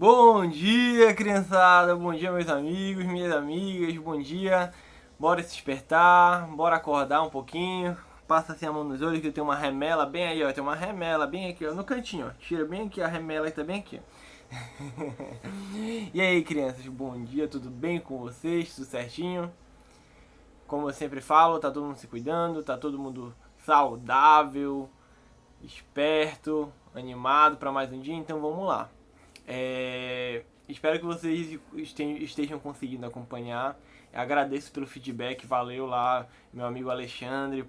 Bom dia, criançada! Bom dia, meus amigos, minhas amigas, bom dia! Bora se despertar, bora acordar um pouquinho. Passa assim a mão nos olhos que eu tenho uma remela bem aí, ó. Tem uma remela bem aqui, ó, no cantinho, ó. Tira bem aqui a remela que tá bem aqui, ó. E aí, crianças, bom dia, tudo bem com vocês? Tudo certinho? Como eu sempre falo, tá todo mundo se cuidando, tá todo mundo saudável, esperto, animado para mais um dia, então vamos lá. Espero que vocês estejam conseguindo acompanhar. Agradeço pelo feedback, valeu lá, meu amigo Alexandre,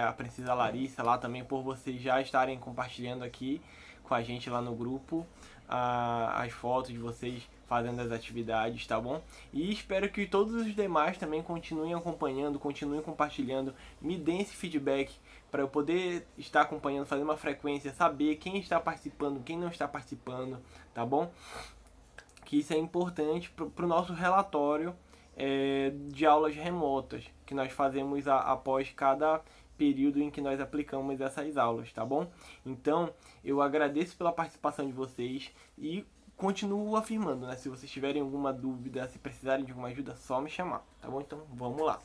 a Princesa Larissa lá também, por vocês já estarem compartilhando aqui com a gente lá no grupo as fotos de vocês fazendo as atividades, tá bom? E espero que todos os demais também continuem acompanhando, continuem compartilhando, me deem esse feedback para eu poder estar acompanhando, fazer uma frequência, saber quem está participando, quem não está participando, tá bom? Que isso é importante para o nosso relatório de aulas remotas que nós fazemos após cada período em que nós aplicamos essas aulas, tá bom? Então, eu agradeço pela participação de vocês e continuo afirmando, né? Se vocês tiverem alguma dúvida, se precisarem de alguma ajuda, só me chamar, tá bom? Então, vamos lá.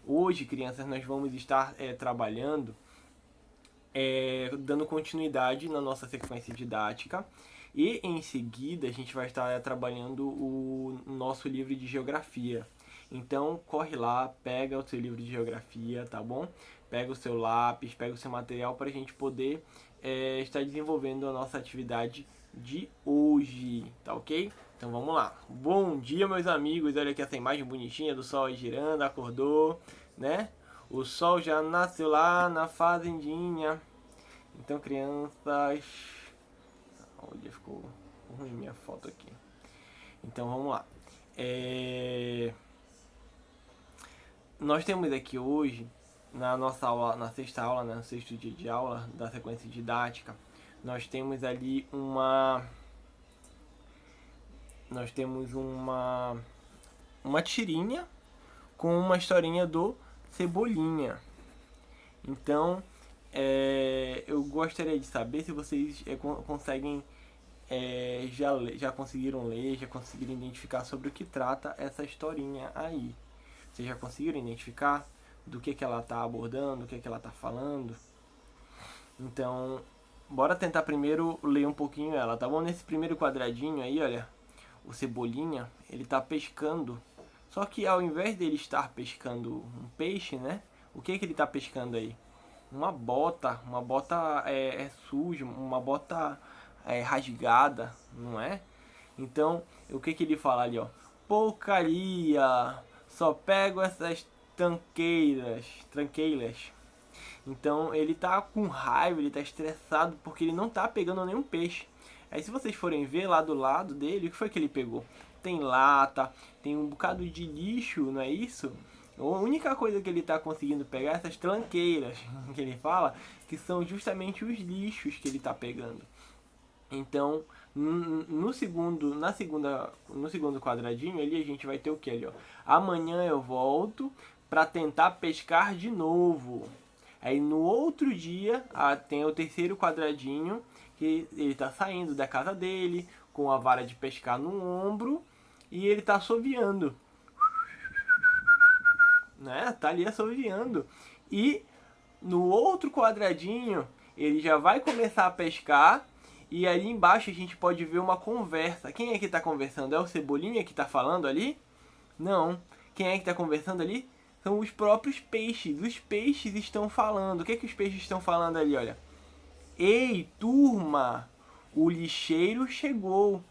Hoje, crianças, nós vamos estar trabalhando, dando continuidade na nossa sequência didática. E em seguida a gente vai estar trabalhando o nosso livro de geografia. Então corre lá, pega o seu livro de geografia, tá bom? Pega o seu lápis, pega o seu material para a gente poder estar desenvolvendo a nossa atividade de hoje, tá ok? Então vamos lá. Bom dia, meus amigos. Olha aqui essa imagem bonitinha do sol aí girando, acordou, né? O sol já nasceu lá na fazendinha. Então, crianças... Olha, ficou ruim minha foto aqui. Então, vamos lá. Nós temos aqui hoje, na nossa aula, na sexta aula, né, no sexto dia de aula da sequência didática, nós temos ali nós temos uma tirinha com uma historinha do Cebolinha. Então, eu gostaria de saber se vocês conseguem já conseguiram ler, já conseguiram identificar sobre o que trata essa historinha aí. Vocês já conseguiram identificar do que ela está abordando, do que ela está falando? Então, bora tentar primeiro ler um pouquinho ela, tá bom? Nesse primeiro quadradinho aí, olha, o Cebolinha, ele está pescando. Só que ao invés dele estar pescando um peixe, né? O que ele está pescando aí? Uma bota suja, uma bota rasgada, não é? Então, o que ele fala ali, ó? Porcaria! Só pego essas tranqueiras. Então, ele tá com raiva, ele tá estressado porque ele não tá pegando nenhum peixe. Aí, se vocês forem ver lá do lado dele, o que foi que ele pegou? Tem lata, tem um bocado de lixo, não é isso? A única coisa que ele está conseguindo pegar é essas tranqueiras que ele fala, que são justamente os lixos que ele está pegando. Então, no segundo quadradinho ali, a gente vai ter o que ali, ó? Amanhã eu volto para tentar pescar de novo. Aí no outro dia, tem o terceiro quadradinho, que ele está saindo da casa dele, com a vara de pescar no ombro, e ele está assoviando. Né? Tá ali assoviando. E no outro quadradinho, ele já vai começar a pescar. E ali embaixo a gente pode ver uma conversa. Quem é que está conversando? É o Cebolinha que está falando ali? Não. Quem é que está conversando ali? São os próprios peixes. Os peixes estão falando. O que é que os peixes estão falando ali? Olha. Ei, turma! O lixeiro chegou.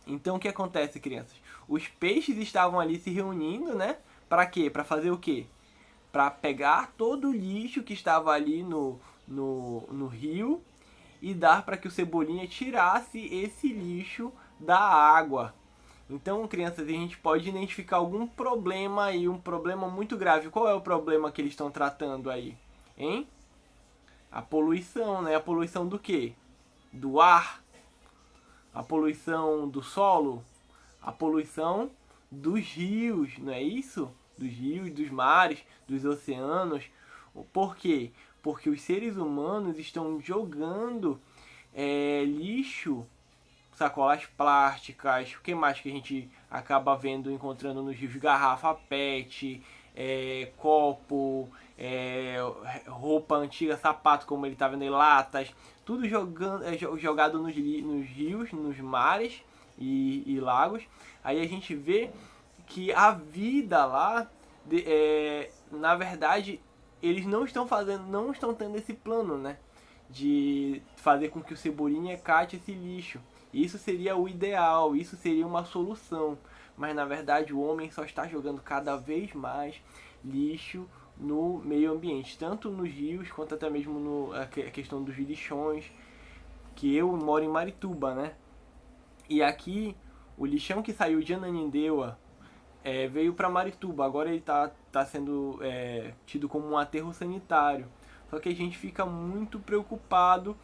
Então o que acontece, crianças? Os peixes estavam ali se reunindo, né? Para quê? Para fazer o quê? Para pegar todo o lixo que estava ali no rio e dar para que o Cebolinha tirasse esse lixo da água. Então, crianças, a gente pode identificar algum problema aí, um problema muito grave. Qual é o problema que eles estão tratando aí? Hein? A poluição, né? A poluição do quê? Do ar? A poluição do solo? A poluição dos rios, não é isso? Dos rios, dos mares, dos oceanos. Por quê? Porque os seres humanos estão jogando lixo sacolas plásticas, o que mais que a gente acaba vendo, encontrando nos rios? Garrafa PET, copo, roupa antiga, sapato, como ele tá vendo aí, latas, tudo jogado nos rios, nos mares e lagos. Aí a gente vê que a vida lá, na verdade, eles não estão tendo esse plano, né? De fazer com que o Cebolinha cate esse lixo. Isso seria o ideal, isso seria uma solução. Mas na verdade o homem só está jogando cada vez mais lixo no meio ambiente, tanto nos rios quanto até mesmo a questão dos lixões, que eu moro em Marituba, né? E aqui o lixão que saiu de Ananindeua veio para Marituba, agora ele tá sendo tido como um aterro sanitário. Só que a gente fica muito preocupado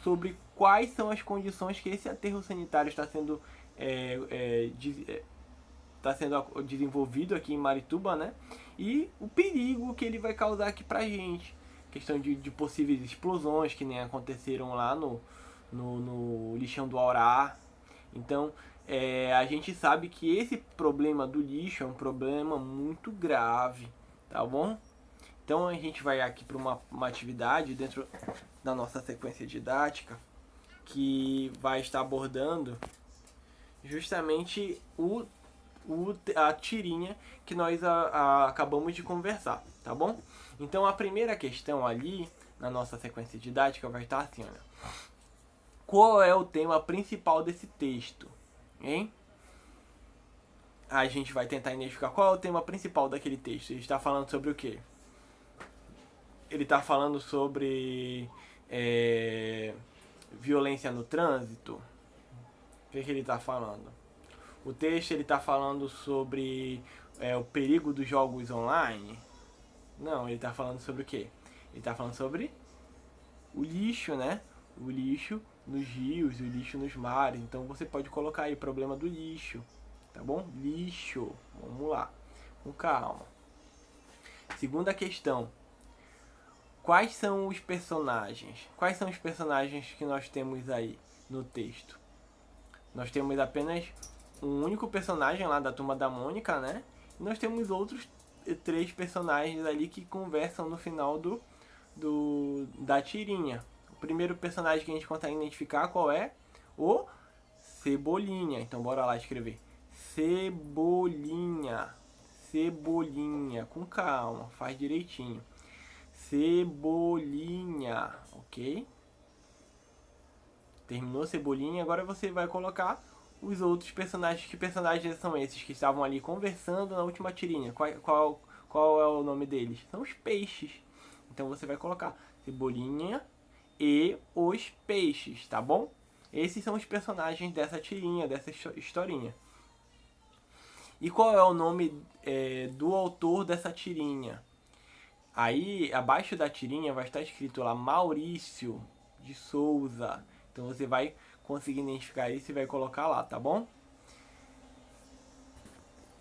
sobre quais são as condições que esse aterro sanitário está sendo desenvolvido aqui em Marituba, né? E o perigo que ele vai causar aqui pra gente. Questão de possíveis explosões que nem aconteceram lá no lixão do Aurá. Então, a gente sabe que esse problema do lixo é um problema muito grave, tá bom? Então a gente vai aqui para uma atividade dentro da nossa sequência didática que vai estar abordando justamente a tirinha que nós acabamos de conversar, tá bom? Então a primeira questão ali na nossa sequência didática vai estar assim, olha. Qual é o tema principal desse texto, hein? A gente vai tentar identificar qual é o tema principal daquele texto. Ele está falando sobre o quê? Ele está falando sobre violência no trânsito. O que ele está falando? O texto ele está falando sobre o perigo dos jogos online. Não, ele está falando sobre o quê? Ele está falando sobre o lixo, né? O lixo nos rios, o lixo nos mares. Então você pode colocar aí problema do lixo, tá bom? Lixo. Vamos lá, com calma. Segunda questão. Quais são os personagens? Quais são os personagens que nós temos aí no texto? Nós temos apenas um único personagem lá da Turma da Mônica, né? E nós temos outros 3 personagens ali que conversam no final da tirinha. O primeiro personagem que a gente consegue identificar qual é? O Cebolinha. Então bora lá escrever. Cebolinha. Cebolinha. Com calma, faz direitinho. Cebolinha, ok? Terminou Cebolinha, agora você vai colocar os outros personagens. Que personagens são esses que estavam ali conversando na última tirinha? Qual é o nome deles? São os peixes. Então você vai colocar Cebolinha e os peixes, tá bom? Esses são os personagens dessa tirinha, dessa historinha. E qual é o nome do autor dessa tirinha? Aí, abaixo da tirinha vai estar escrito lá Maurício de Souza. Então você vai conseguir identificar isso e vai colocar lá, tá bom?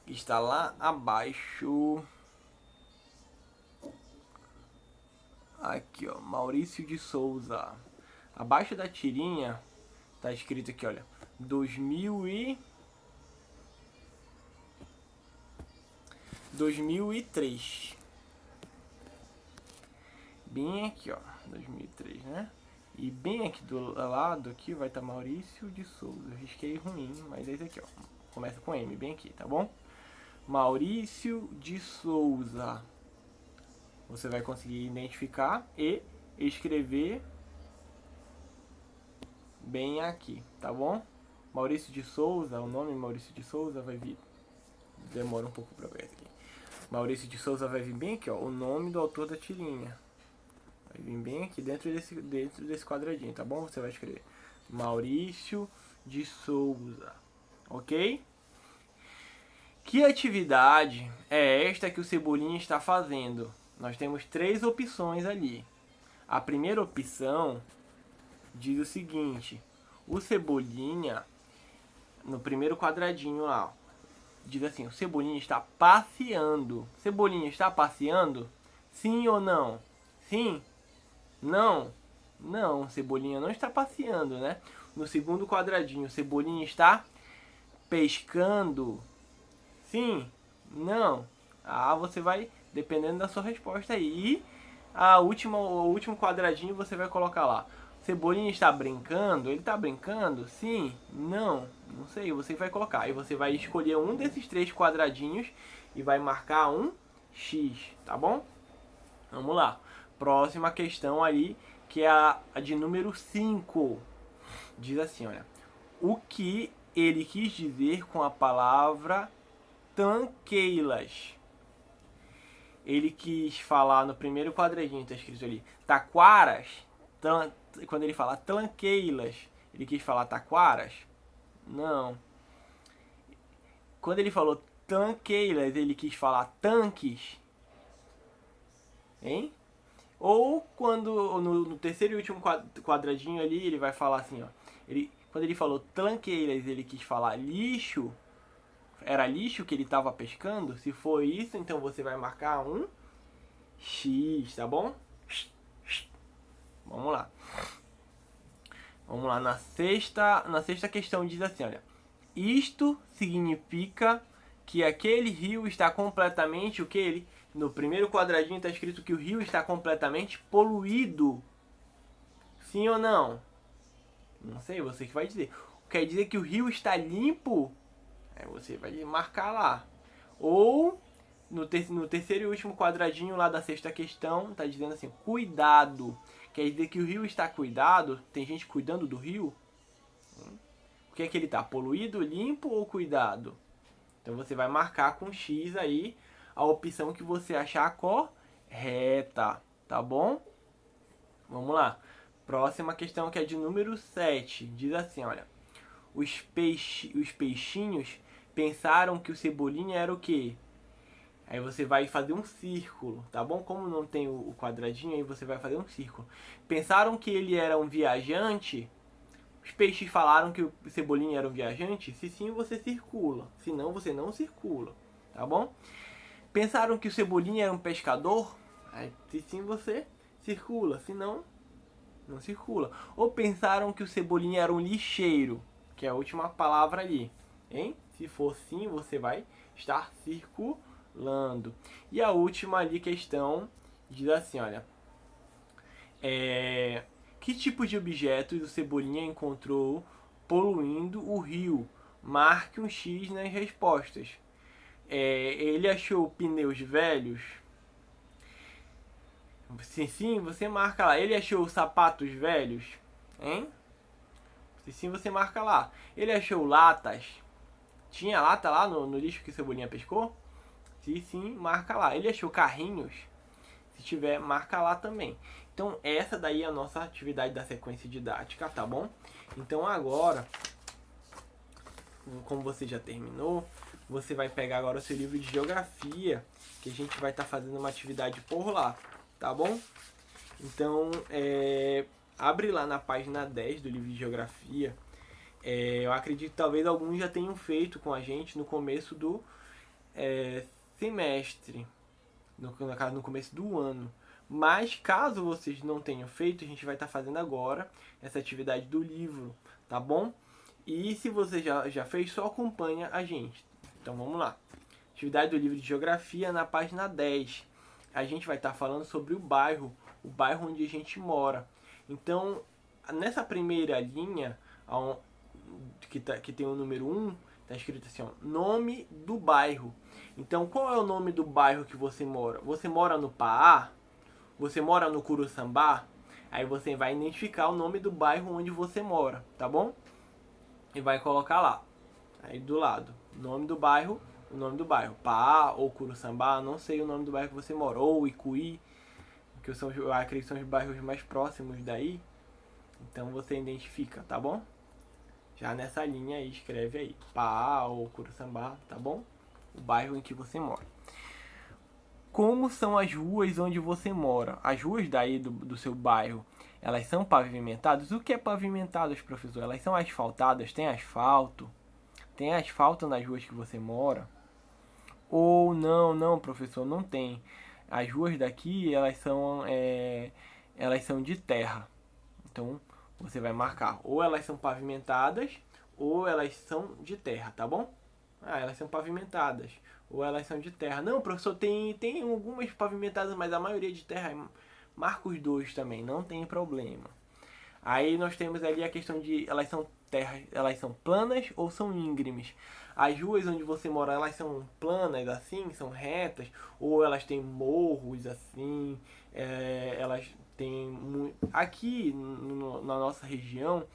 Está lá abaixo. Aqui, ó, Maurício de Souza. Abaixo da tirinha tá escrito aqui, olha, 2003. Bem aqui, ó, 2003, né? E bem aqui do lado aqui vai estar Maurício de Souza. Eu risquei ruim, mas é esse aqui, ó. Começa com M, bem aqui, tá bom? Maurício de Souza. Você vai conseguir identificar e escrever bem aqui, tá bom? Maurício de Souza, o nome Maurício de Souza vai vir. Demora um pouco pra ver aqui. Maurício de Souza vai vir bem aqui, ó. O nome do autor da tirinha. Vai vir bem aqui dentro desse quadradinho, tá bom? Você vai escrever Maurício de Souza, ok? Que atividade é esta que o Cebolinha está fazendo? Nós temos 3 opções ali. A primeira opção diz o seguinte: o Cebolinha, no primeiro quadradinho lá, diz assim: o Cebolinha está passeando. Cebolinha está passeando? Sim ou não? Sim? Não? Não, Cebolinha não está passeando, né? no segundo quadradinho, o Cebolinha está pescando? Sim? Não? Ah, você vai, dependendo da sua resposta aí. E o último quadradinho você vai colocar lá. Cebolinha está brincando? Ele está brincando? Sim? Não? Não sei, você vai colocar. Aí você vai escolher um desses 3 quadradinhos e vai marcar um X, tá bom? Vamos lá. Próxima questão ali, que é a de número 5. Diz assim, olha. O que ele quis dizer com a palavra tranqueilas? Ele quis falar no primeiro quadradinho, está escrito ali, taquaras. Quando ele fala tranqueilas, ele quis falar taquaras? Não. Quando ele falou tranqueilas, ele quis falar tanques? Hein? Ou quando no terceiro e último quadradinho ali, ele vai falar assim, ó. Quando ele falou tranqueiras, ele quis falar lixo? Era lixo que ele estava pescando? Se for isso, então você vai marcar um X, tá bom? Vamos lá. Vamos lá, na sexta questão diz assim, olha. Isto significa que aquele rio está completamente, o que ele? No primeiro quadradinho está escrito que o rio está completamente poluído. Sim ou não? Não sei, você que vai dizer. Quer dizer que o rio está limpo? Aí você vai marcar lá. Ou no terceiro e último quadradinho lá da sexta questão, está dizendo assim, cuidado. Quer dizer que o rio está cuidado? Tem gente cuidando do rio? O que é que ele está? Poluído, limpo ou cuidado? Então você vai marcar com X aí a opção que você achar correta, tá bom? Vamos lá. Próxima questão, que é de número 7. Diz assim, olha. Os peixinhos pensaram que o Cebolinha era o quê? Aí você vai fazer um círculo, tá bom? Como não tem o quadradinho, aí você vai fazer um círculo. Pensaram que ele era um viajante? Os peixes falaram que o Cebolinha era um viajante? Se sim, você circula. Se não, você não circula, tá bom? Pensaram que o Cebolinha era um pescador? Aí, se sim, você circula. Se não, não circula. Ou pensaram que o Cebolinha era um lixeiro? Que é a última palavra ali, hein? Se for sim, você vai estar circulando. E a última ali questão diz assim, olha. Que tipo de objetos o Cebolinha encontrou poluindo o rio? Marque um X nas respostas. Ele achou pneus velhos? Se sim, você marca lá. Ele achou sapatos velhos? Hein? Se sim, você marca lá. Ele achou latas? Tinha lata lá no lixo que o Cebolinha pescou? Se sim, marca lá. Ele achou carrinhos? Se tiver, marca lá também. Então, essa daí é a nossa atividade da sequência didática, tá bom? Então, agora, como você já terminou, você vai pegar agora o seu livro de geografia, que a gente vai estar fazendo uma atividade por lá, tá bom? Então, abre lá na página 10 do livro de geografia. Eu acredito que talvez alguns já tenham feito com a gente no começo do semestre, no começo do ano. Mas caso vocês não tenham feito, a gente vai estar fazendo agora essa atividade do livro, tá bom? E se você já fez, só acompanha a gente. Então vamos lá. Atividade do livro de geografia na página 10. A gente vai estar falando sobre o bairro onde a gente mora. Então, nessa primeira linha, que tem o número 1, está escrito assim, ó, nome do bairro. Então, qual é o nome do bairro que você mora? Você mora no Paá? Você mora no Curuçambá? Aí você vai identificar o nome do bairro onde você mora, tá bom? E vai colocar lá, aí do lado, nome do bairro, o nome do bairro, Paá ou Curuçambá, não sei o nome do bairro que você mora, ou Icuí, que eu acredito que são os bairros mais próximos daí, então você identifica, tá bom? Já nessa linha aí, escreve aí, Paá ou Curuçambá, tá bom? O bairro em que você mora. Como são as ruas onde você mora? As ruas daí do seu bairro, elas são pavimentadas? O que é pavimentadas, professor? Elas são asfaltadas? Tem asfalto? Tem asfalto nas ruas que você mora? Ou não, professor, não tem. As ruas daqui, elas são de terra. Então, você vai marcar ou elas são pavimentadas ou elas são de terra, tá bom? Ah, elas são pavimentadas ou elas são de terra. Não, professor, tem algumas pavimentadas, mas a maioria de terra. Marca os dois também, não tem problema. Aí nós temos ali a questão de elas são terras, elas são planas ou são íngremes. As ruas onde você mora, elas são planas assim, são retas, ou elas têm morros assim, elas têm aqui na nossa região,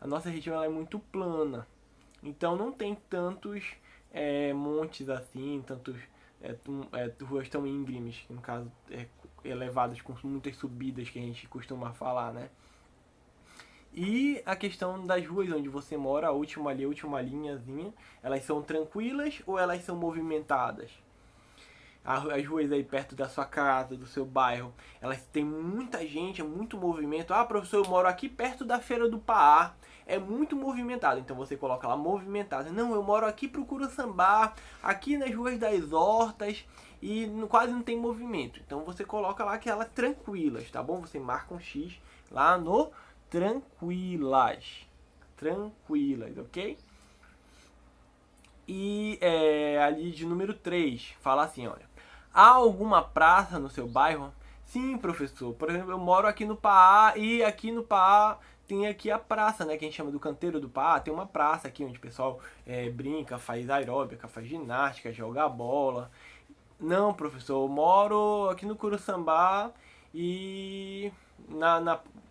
a nossa região ela é muito plana, então não tem tantos montes assim, tantos ruas tão íngremes, no caso elevadas com muitas subidas que a gente costuma falar, né? E a questão das ruas onde você mora, a última linhazinha, elas são tranquilas ou elas são movimentadas? As ruas aí perto da sua casa, do seu bairro, elas têm muita gente, é muito movimento. Ah, professor, eu moro aqui perto da Feira do Paá, é muito movimentado. Então você coloca lá movimentado. Não, eu moro aqui pro Curuçambá, aqui nas ruas das Hortas e quase não tem movimento. Então você coloca lá aquelas tranquilas, tá bom? Você marca um X lá no tranquilas, ok? E ali de número 3, fala assim, olha, há alguma praça no seu bairro? Sim, professor, por exemplo, eu moro aqui no Paá e aqui no Paá tem aqui a praça, né, que a gente chama do Canteiro do Paá, tem uma praça aqui onde o pessoal brinca, faz aeróbica, faz ginástica, joga bola. Não, professor, eu moro aqui no Curuçambá e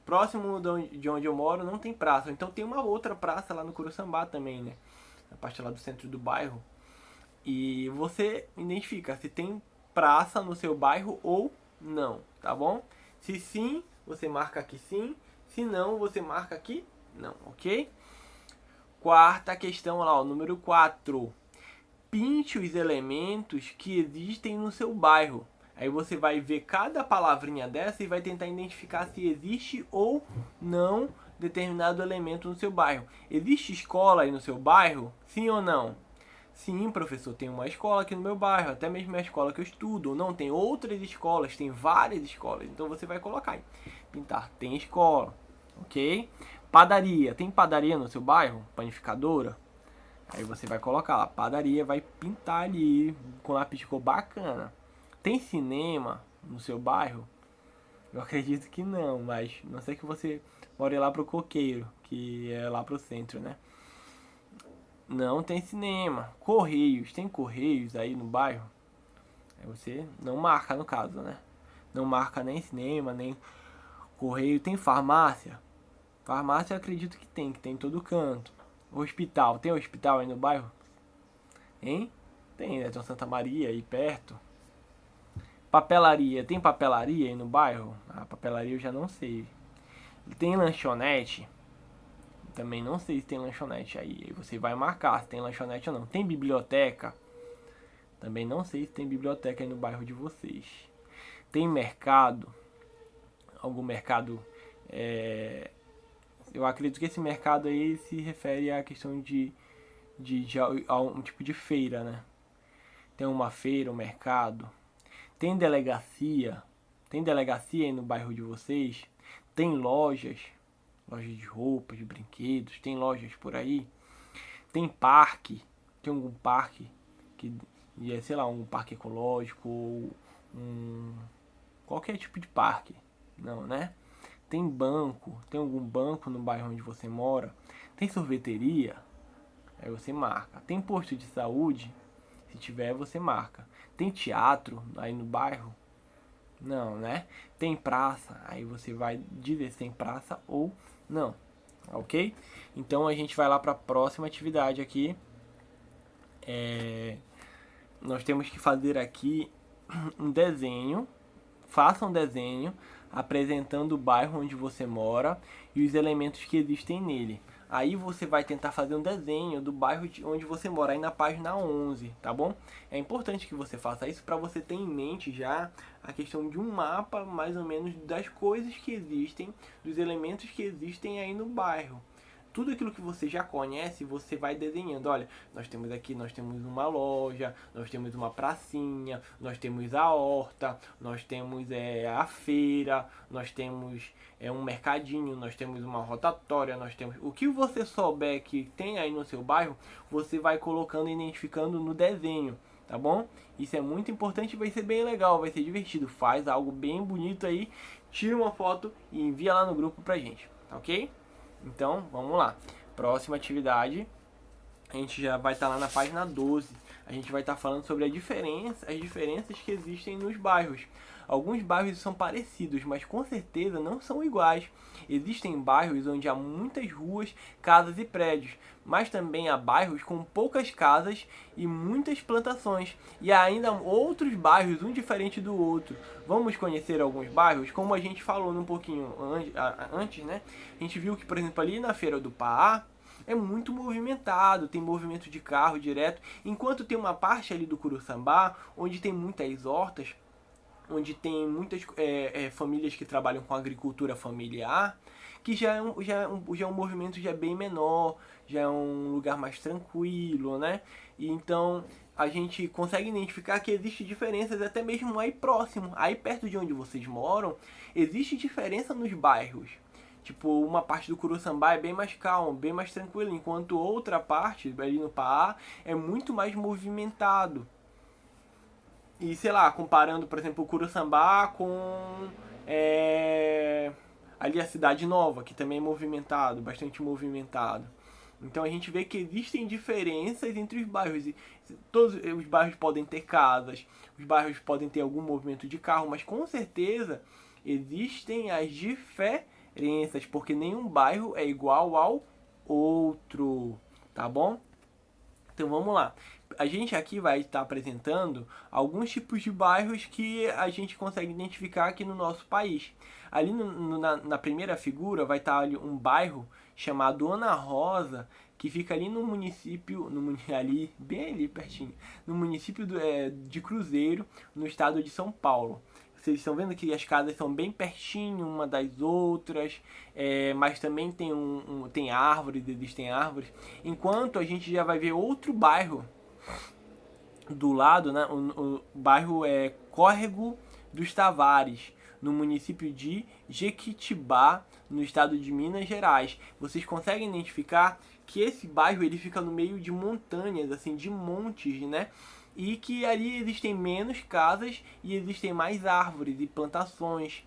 próximo de onde eu moro não tem praça. Então tem uma outra praça lá no Curuçambá também, né? Na parte lá do centro do bairro. E você identifica se tem praça no seu bairro ou não, tá bom? Se sim, você marca aqui sim. Se não, você marca aqui não, ok? Quarta questão lá, o número 4. Pinte os elementos que existem no seu bairro. Aí você vai ver cada palavrinha dessa e vai tentar identificar se existe ou não determinado elemento no seu bairro. Existe escola aí no seu bairro? Sim ou não? Sim, professor, tem uma escola aqui no meu bairro, até mesmo a escola que eu estudo. Não, tem outras escolas, tem várias escolas. Então você vai colocar aí. Pintar, tem escola, ok? Padaria, tem padaria no seu bairro? Panificadora? Aí você vai colocar lá, padaria, vai pintar ali com lápis de cor bacana. Tem cinema no seu bairro? Eu acredito que não, mas não sei que você more lá pro Coqueiro, que é lá pro centro, né? Não tem cinema. Correios, tem correios aí no bairro? Aí você não marca no caso, né? Não marca nem cinema, nem correio. Tem farmácia? Farmácia eu acredito que tem em todo canto. Hospital, tem hospital aí no bairro? Hein? Tem, né? Tem Santa Maria aí perto. Papelaria, tem papelaria aí no bairro? Ah, papelaria eu já não sei. Tem lanchonete? Também não sei se tem lanchonete aí. Aí você vai marcar se tem lanchonete ou não. Tem biblioteca? Também não sei se tem biblioteca aí no bairro de vocês. Tem mercado? Algum mercado? Eu acredito que esse mercado aí se refere à questão de a um tipo de feira, né? Tem uma feira, um mercado. Tem delegacia? Tem delegacia aí no bairro de vocês? Tem lojas? Lojas de roupas, de brinquedos? Tem lojas por aí? Tem parque? Tem algum parque? Que sei lá, um parque ecológico ou qualquer tipo de parque? Não, né? Tem banco? Tem algum banco no bairro onde você mora? Tem sorveteria? Aí você marca. Tem posto de saúde? Se tiver, você marca. Tem teatro aí no bairro? Não, né? Tem praça? Aí você vai dizer se tem praça ou não, ok? Então a gente vai lá para a próxima atividade aqui. Nós temos que fazer aqui um desenho. Faça um desenho apresentando o bairro onde você mora e os elementos que existem nele. Aí você vai tentar fazer um desenho do bairro onde você mora, aí na página 11, tá bom? É importante que você faça isso para você ter em mente já a questão de um mapa, mais ou menos, das coisas que existem, dos elementos que existem aí no bairro. tudo aquilo que você já conhece, você vai desenhando. Olha, nós temos aqui, nós temos uma loja, nós temos uma pracinha, nós temos a horta, nós temos a feira, nós temos um mercadinho, nós temos uma rotatória, nós temos... O que você souber que tem aí no seu bairro, você vai colocando e identificando no desenho, tá bom? Isso é muito importante, vai ser bem legal, vai ser divertido. Faz algo bem bonito aí, tira uma foto e envia lá no grupo pra gente, tá ok? Então, vamos lá. Próxima atividade, a gente já vai estar lá na página 12. A gente vai estar falando sobre as diferenças que existem nos bairros. Alguns bairros são parecidos, mas com certeza não são iguais. Existem bairros onde há muitas ruas, casas e prédios, mas também há bairros com poucas casas e muitas plantações. E há ainda outros bairros, um diferente do outro. Vamos conhecer alguns bairros, como a gente falou um pouquinho antes, né? A gente viu que, por exemplo, ali na Feira do Pará, é muito movimentado, tem movimento de carro direto, enquanto tem uma parte ali do Curuçambá, onde tem muitas hortas, onde tem muitas famílias que trabalham com agricultura familiar, que já é um movimento já bem menor, já é um lugar mais tranquilo, né? E então a gente consegue identificar que existem diferenças até mesmo aí próximo, aí perto de onde vocês moram, existe diferença nos bairros. Tipo, uma parte do Curuçambá é bem mais calmo, bem mais tranquilo, enquanto outra parte, ali no Pará, é muito mais movimentado. E, sei lá, comparando, por exemplo, o Curuçambá com ali a Cidade Nova, que também é movimentado, bastante movimentado. Então a gente vê que existem diferenças entre os bairros. E todos os bairros podem ter casas, os bairros podem ter algum movimento de carro, mas com certeza existem as diferenças, porque nenhum bairro é igual ao outro, tá bom? Então vamos lá. A gente aqui vai estar apresentando alguns tipos de bairros que a gente consegue identificar aqui no nosso país. Ali na primeira figura vai estar ali um bairro chamado Ana Rosa, que fica ali no município, ali, bem ali pertinho, no município de Cruzeiro, no estado de São Paulo. Vocês estão vendo que as casas são bem pertinho uma das outras, mas também tem árvores, existem árvores. Enquanto a gente já vai ver outro bairro do lado, né? O bairro é Córrego dos Tavares, no município de Jequitibá, no estado de Minas Gerais. Vocês conseguem identificar que esse bairro ele fica no meio de montanhas, assim, de montes, né? E que ali existem menos casas e existem mais árvores e plantações.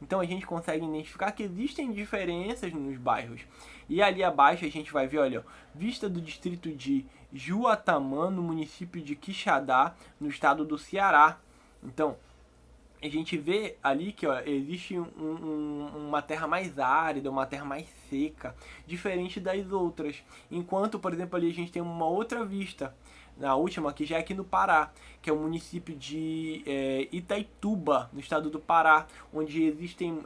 Então a gente consegue identificar que existem diferenças nos bairros. E ali abaixo a gente vai ver, olha, vista do distrito de Juatamã, no município de Quixadá, no estado do Ceará. Então, a gente vê ali que existe uma terra mais árida, uma terra mais seca, diferente das outras. Enquanto, por exemplo, ali a gente tem uma outra vista, na última, que já é aqui no Pará, que é o município de Itaituba, no estado do Pará, onde existem,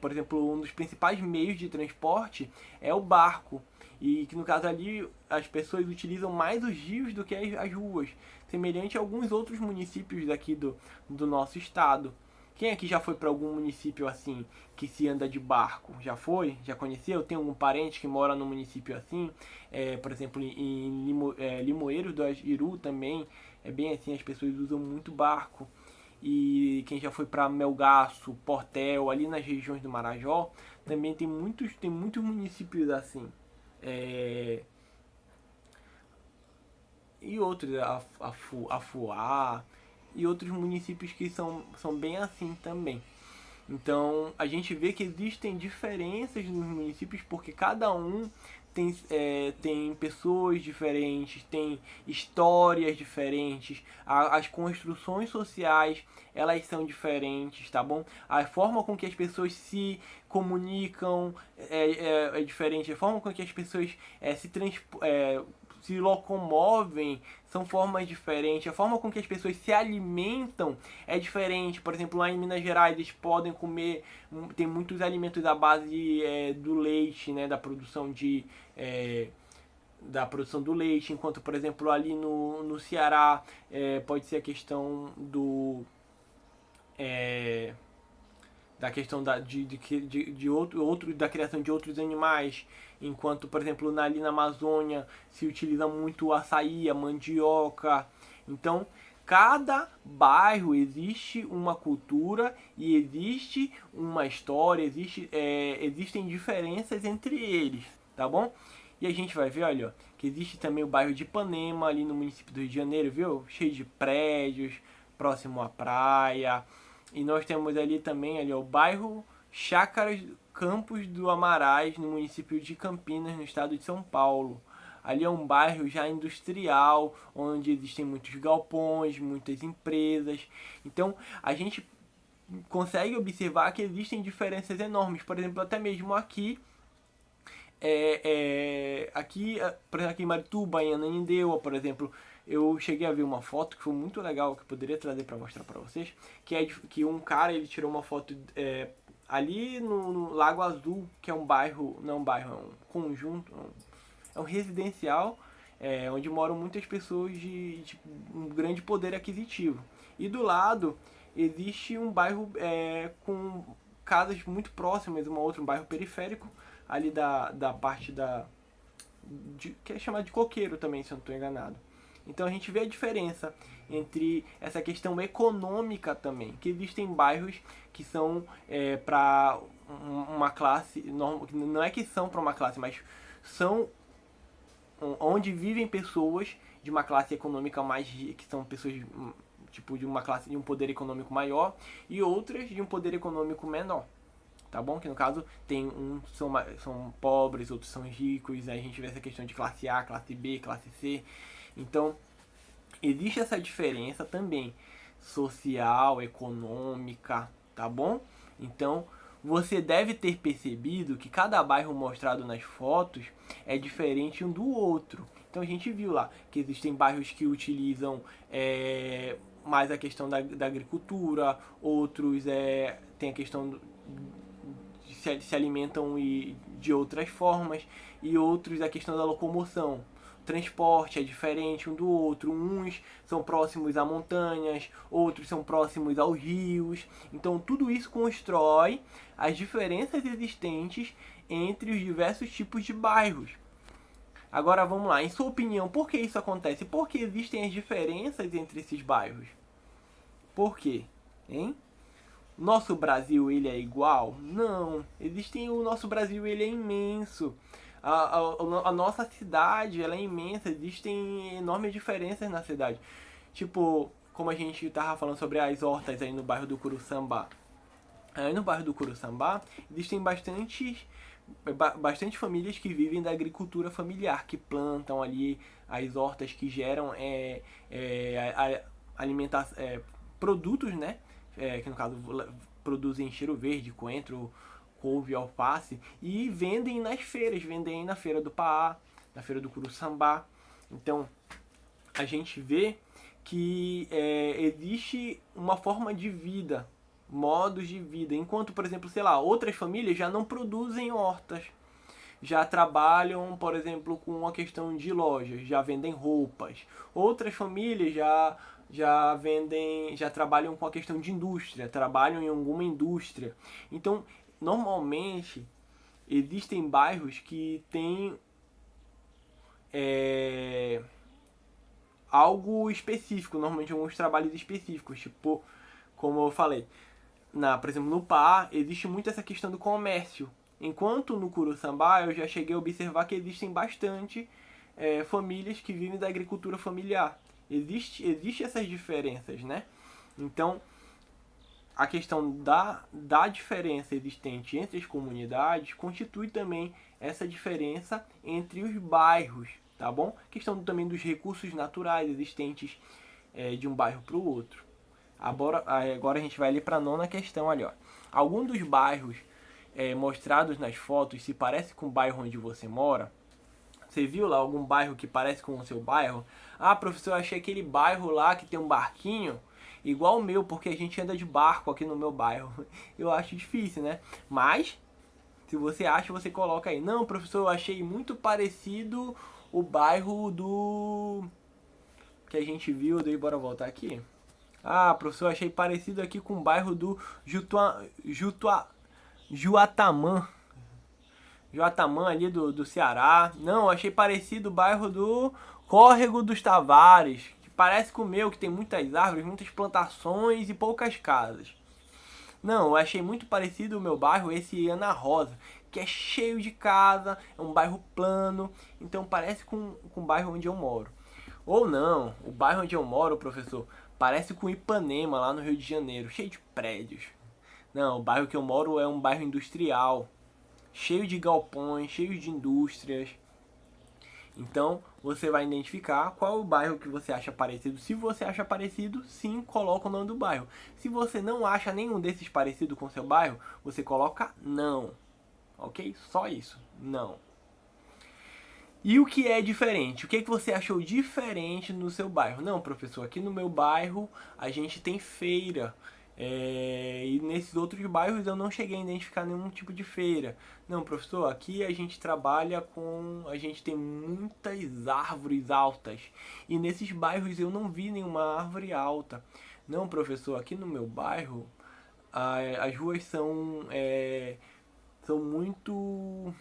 por exemplo, um dos principais meios de transporte é o barco. E que no caso ali as pessoas utilizam mais os rios do que as ruas, semelhante a alguns outros municípios daqui do nosso estado. Quem aqui já foi para algum município assim, que se anda de barco? Já foi? Já conheceu? Tem algum parente que mora num município assim? Por exemplo, em Limoeiro do Iru também, é bem assim, as pessoas usam muito barco. E quem já foi para Melgaço, Portel, ali nas regiões do Marajó, também tem muitos municípios assim. E outros, Afuá e outros municípios que são bem assim também. Então a gente vê que existem diferenças nos municípios porque cada um tem pessoas diferentes, tem histórias diferentes, as construções sociais elas são diferentes, tá bom? A forma com que as pessoas se comunicam é diferente, a forma com que as pessoas se locomovem são formas diferentes, a forma com que as pessoas se alimentam é diferente. Por exemplo, lá em Minas Gerais eles podem comer, tem muitos alimentos à base do leite, né, da produção do leite, enquanto, por exemplo, ali no Ceará pode ser a questão da questão da criação de outros animais enquanto, por exemplo, ali na Amazônia se utiliza muito o açaí, a mandioca. Então, cada bairro existe uma cultura e existe uma história, existem diferenças entre eles, tá bom? E a gente vai ver, olha, que existe também o bairro de Ipanema, ali no município do Rio de Janeiro, viu? Cheio de prédios, próximo à praia. E nós temos ali também ali, ó, o bairro Chácaras Campos do Amarais, no município de Campinas, no estado de São Paulo. Ali é um bairro já industrial, onde existem muitos galpões, muitas empresas. Então, a gente consegue observar que existem diferenças enormes. Por exemplo, até mesmo aqui, por exemplo, aqui em Marituba, em Ananindeua, por exemplo, eu cheguei a ver uma foto que foi muito legal, que eu poderia trazer para mostrar para vocês, que um cara, ele tirou uma foto ali no Lago Azul, que é um bairro, não um bairro, é um conjunto, é um residencial, onde moram muitas pessoas de um grande poder aquisitivo. E do lado existe um bairro com casas muito próximas, um bairro periférico, ali da parte que é chamado de coqueiro também, se eu não estou enganado. Então a gente vê a diferença entre essa questão econômica também, que existem bairros que são para uma classe, não é que são para uma classe, mas são onde vivem pessoas de uma classe econômica mais rica, que são pessoas tipo de uma classe de um poder econômico maior, e outras de um poder econômico menor. Tá bom? Que no caso tem são pobres, outros são ricos, aí a gente vê essa questão de classe A, classe B, classe C. Então, existe essa diferença também social, econômica, tá bom? Então, você deve ter percebido que cada bairro mostrado nas fotos é diferente um do outro. Então a gente viu lá que existem bairros que utilizam mais a questão da agricultura, outros tem a questão se alimentam de outras formas, e outros a questão da locomoção. O transporte é diferente um do outro, uns são próximos a montanhas, outros são próximos aos rios. Então tudo isso constrói as diferenças existentes entre os diversos tipos de bairros. Agora vamos lá, em sua opinião, por que isso acontece? Por que existem as diferenças entre esses bairros? Por quê? Hein? Nosso Brasil, ele é igual? Não. O nosso Brasil, ele é imenso. A nossa cidade, ela é imensa. Existem enormes diferenças na cidade. Tipo, como a gente tava falando sobre as hortas aí no bairro do Curuçambá. Aí no bairro do Curuçambá, existem bastante famílias que vivem da agricultura familiar, que plantam ali as hortas que geram produtos, né? Que no caso produzem cheiro verde, coentro, couve, alface, e vendem nas feiras, vendem na feira do Paá, na feira do Curuçambá. Então a gente vê que existe uma forma de vida, modos de vida, enquanto, por exemplo, sei lá, outras famílias já não produzem hortas, já trabalham, por exemplo, com a questão de lojas, já vendem roupas. Outras famílias já trabalham com a questão de indústria, trabalham em alguma indústria. Então, normalmente, existem bairros que têm algo específico, normalmente alguns trabalhos específicos, tipo, como eu falei, por exemplo, no Pará, existe muito essa questão do comércio. Enquanto no Curuçambá, eu já cheguei a observar que existem bastante famílias que vivem da agricultura familiar. Existe essas diferenças, né? Então, a questão da diferença existente entre as comunidades constitui também essa diferença entre os bairros, tá bom? A questão também dos recursos naturais existentes de um bairro para o outro. Agora a gente vai ali para a nona questão ali, ó. Algum dos bairros mostrados nas fotos se parece com o bairro onde você mora? Você viu lá algum bairro que parece com o seu bairro? Ah, professor, eu achei aquele bairro lá que tem um barquinho igual o meu, porque a gente anda de barco aqui no meu bairro. Eu acho difícil, né? Mas, se você acha, você coloca aí. Não, professor, eu achei muito parecido o bairro que a gente viu. Daí, bora voltar aqui. Ah, professor, eu achei parecido aqui com o bairro do Juatamã. Joatamã ali do Ceará. Não, achei parecido o bairro do Córrego dos Tavares, que parece com o meu, que tem muitas árvores, muitas plantações e poucas casas. Não, eu achei muito parecido o meu bairro, esse Ana Rosa, que é cheio de casa, é um bairro plano, então parece com o bairro onde eu moro. Ou não, o bairro onde eu moro, professor, parece com Ipanema, lá no Rio de Janeiro, cheio de prédios. Não, o bairro que eu moro é um bairro industrial, cheio de galpões, cheio de indústrias. Então, você vai identificar qual é o bairro que você acha parecido. Se você acha parecido, sim, coloca o nome do bairro. Se você não acha nenhum desses parecido com o seu bairro, você coloca não. Ok? Só isso. Não. E o que é diferente? O que, é que você achou diferente no seu bairro? Não, professor, aqui no meu bairro a gente tem feira. E nesses outros bairros eu não cheguei a identificar nenhum tipo de feira. Não, professor, aqui a gente trabalha com... A gente tem muitas árvores altas. E nesses bairros eu não vi nenhuma árvore alta. Não, professor, aqui no meu bairro as ruas são muito...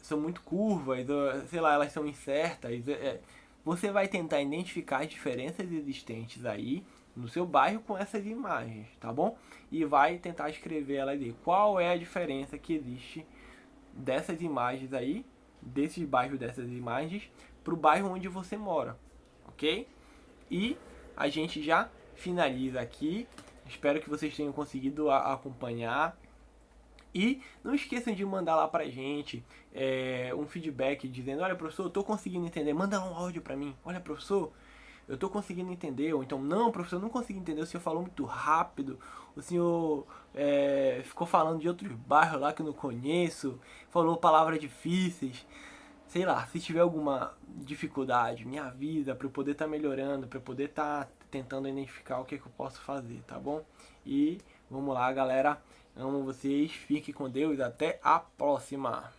São muito curvas, sei lá, elas são incertas. Você vai tentar identificar as diferenças existentes aí no seu bairro com essas imagens, tá bom? E vai tentar escrever elas aí. Qual é a diferença que existe dessas imagens aí, desses bairros, dessas imagens, pro bairro onde você mora, ok? E a gente já finaliza aqui. Espero que vocês tenham conseguido acompanhar. E não esqueçam de mandar lá pra gente um feedback dizendo: olha, professor, eu tô conseguindo entender. Manda um áudio pra mim. Olha, professor, eu tô conseguindo entender. Ou então, não, professor, eu não consegui entender. O senhor falou muito rápido. O senhor ficou falando de outros bairros lá que eu não conheço. Falou palavras difíceis. Sei lá, se tiver alguma dificuldade, me avisa pra eu poder estar melhorando, pra eu poder estar tentando identificar o que eu posso fazer, tá bom? E vamos lá, galera. Amo vocês, fique com Deus, até a próxima!